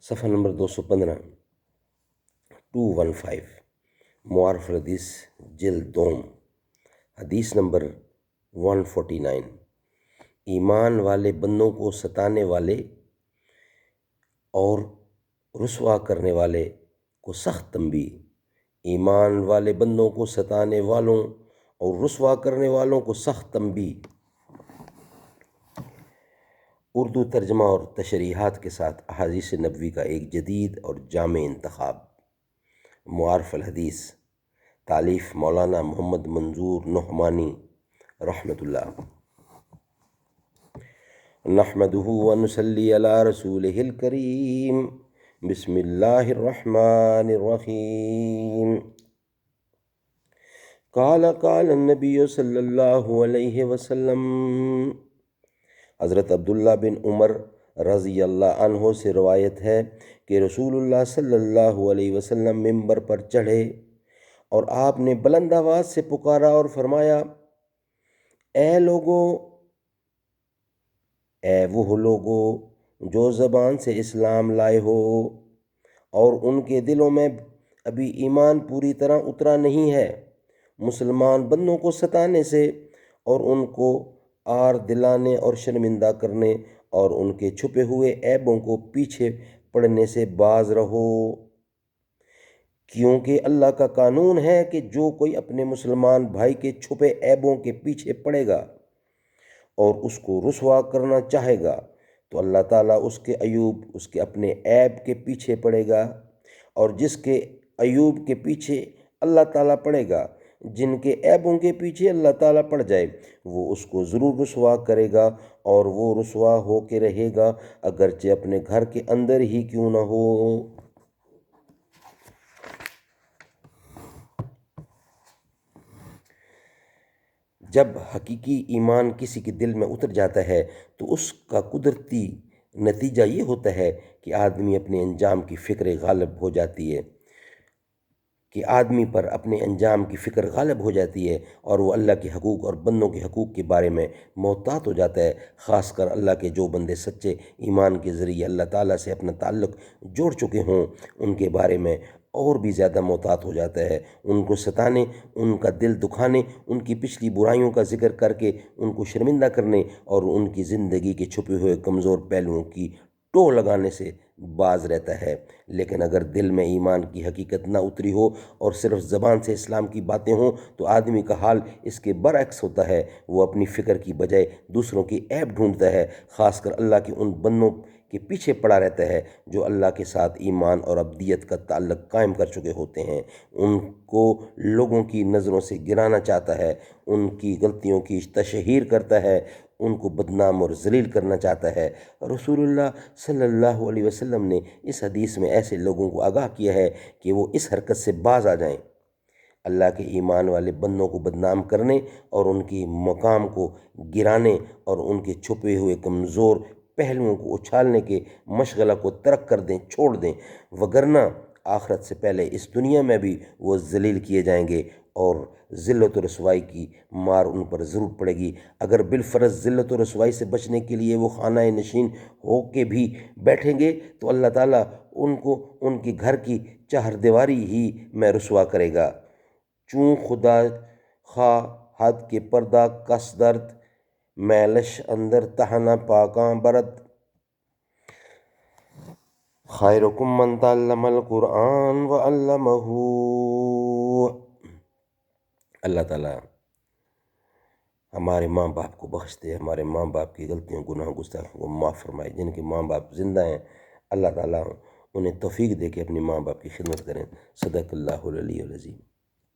صفحہ نمبر 215 215 معارف الحدیث جلد دوم حدیث نمبر 149 ایمان والے بندوں کو ستانے والے اور رسوا کرنے والے کو سخت تنبیہ۔ ایمان والے بندوں کو ستانے والوں اور رسوا کرنے والوں کو سخت تنبیہ۔ اردو ترجمہ اور تشریحات کے ساتھ احادیث نبوی کا ایک جدید اور جامع انتخاب۔ معارف الحدیث، تالیف مولانا محمد منظور نعمانی رحمۃ اللہ۔ نحمدہ ونصلی علی رسولہ الکریم، بسم اللہ الرحمن الرحیم۔ قال النبی صلی اللہ علیہ وسلم، حضرت عبداللہ بن عمر رضی اللہ عنہ سے روایت ہے کہ رسول اللہ صلی اللہ علیہ وسلم ممبر پر چڑھے اور آپ نے بلند آواز سے پکارا اور فرمایا، اے لوگو، اے وہ لوگو جو زبان سے اسلام لائے ہو اور ان کے دلوں میں ابھی ایمان پوری طرح اترا نہیں ہے، مسلمان بندوں کو ستانے سے اور ان کو آر دلانے اور شرمندہ کرنے اور ان کے چھپے ہوئے عیبوں کو پیچھے پڑنے سے باز رہو، کیونکہ اللہ کا قانون ہے کہ جو کوئی اپنے مسلمان بھائی کے چھپے عیبوں کے پیچھے پڑے گا اور اس کو رسوا کرنا چاہے گا تو اللہ تعالیٰ اس کے عیوب، اس کے اپنے عیب کے پیچھے پڑے گا، اور جس کے عیوب کے پیچھے اللہ تعالیٰ پڑے گا، جن کے عیبوں کے پیچھے اللہ تعالیٰ پڑ جائے، وہ اس کو ضرور رسوا کرے گا، اور وہ رسوا ہو کے رہے گا اگرچہ اپنے گھر کے اندر ہی کیوں نہ ہو۔ جب حقیقی ایمان کسی کے دل میں اتر جاتا ہے تو اس کا قدرتی نتیجہ یہ ہوتا ہے کہ آدمی اپنے انجام کی فکر غالب ہو جاتی ہے، اور وہ اللہ کے حقوق اور بندوں کے حقوق کے بارے میں محتاط ہو جاتا ہے، خاص کر اللہ کے جو بندے سچے ایمان کے ذریعے اللہ تعالیٰ سے اپنا تعلق جوڑ چکے ہوں ان کے بارے میں اور بھی زیادہ محتاط ہو جاتا ہے، ان کو ستانے، ان کا دل دکھانے، ان کی پچھلی برائیوں کا ذکر کر کے ان کو شرمندہ کرنے اور ان کی زندگی کے چھپے ہوئے کمزور پہلوؤں کی ٹو لگانے سے باز رہتا ہے۔ لیکن اگر دل میں ایمان کی حقیقت نہ اتری ہو اور صرف زبان سے اسلام کی باتیں ہوں تو آدمی کا حال اس کے برعکس ہوتا ہے، وہ اپنی فکر کی بجائے دوسروں کی عیب ڈھونڈتا ہے، خاص کر اللہ کے ان بندوں کے پیچھے پڑا رہتا ہے جو اللہ کے ساتھ ایمان اور ابدیت کا تعلق قائم کر چکے ہوتے ہیں، ان کو لوگوں کی نظروں سے گرانا چاہتا ہے، ان کی غلطیوں کی تشہیر کرتا ہے، ان کو بدنام اور ذلیل کرنا چاہتا ہے۔ رسول اللہ صلی اللہ علیہ وسلم نے اس حدیث میں ایسے لوگوں کو آگاہ کیا ہے کہ وہ اس حرکت سے باز آ جائیں۔ اللہ کے ایمان والے بندوں کو بدنام کرنے اور ان کی مقام کو گرانے اور ان کے چھپے ہوئے کمزور پہلوؤں کو اچھالنے کے مشغلہ کو ترک کر دیں، چھوڑ دیں، وگرنہ آخرت سے پہلے اس دنیا میں بھی وہ ذلیل کیے جائیں گے اور ذلت و رسوائی کی مار ان پر ضرور پڑے گی۔ اگر بالفرض ذلت و رسوائی سے بچنے کے لیے وہ خانہ نشین ہو کے بھی بیٹھیں گے تو اللہ تعالیٰ ان کو ان کے گھر کی چہار دیواری ہی میں رسوا کرے گا۔ چون خدا خواہ حد کے پردہ کس درد، میلش اندر تہنا پاکاں برد، خیرکم من تعلم القرآن وعلمہ۔ اللہ تعالیٰ ہمارے ماں باپ کو بخش دے، ہمارے ماں باپ کی غلطیوں، گناہ، گستاخیوں کو معاف فرمائے۔ جن کے ماں باپ زندہ ہیں اللہ تعالیٰ انہیں توفیق دے کہ اپنی ماں باپ کی خدمت کریں۔ صدق اللہ العلی العظیم۔